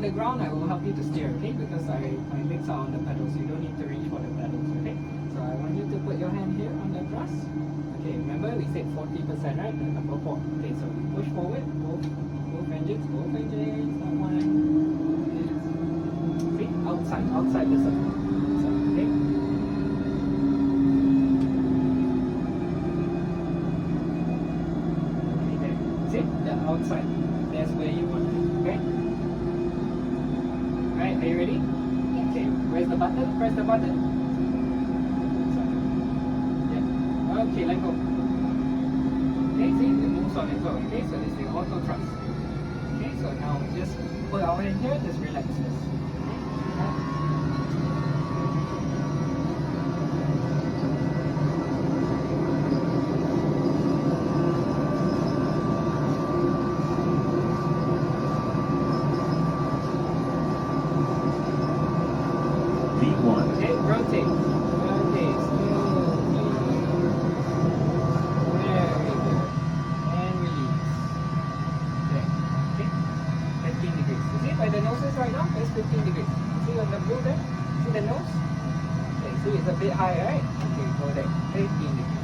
on the ground, I will help you to steer, okay? Because my legs are on the pedals, you don't need to reach for the pedals, okay? So I want you to put your hand here on the thrust. Okay, remember we said 40%, right? The number 4. Okay, so push forward, both engines, that one. See, outside the circle. So, okay? Okay, there. See, the outside. That's where you want it, okay? Alright, are you ready? Okay, where's the button? Press the button. Yeah. Okay, let go. Okay, see, it moves on its own. Okay, so this is auto thrust. Okay, so now just put our hand here, just relax this. V1. Okay, rotate. Rotate slowly. Very good. And release. There. Okay. 15 degrees. You see by the noses right now? It's 15 degrees. See on the blue there? See the nose? Okay, see it's a bit high, right? Okay, go there. 15 degrees.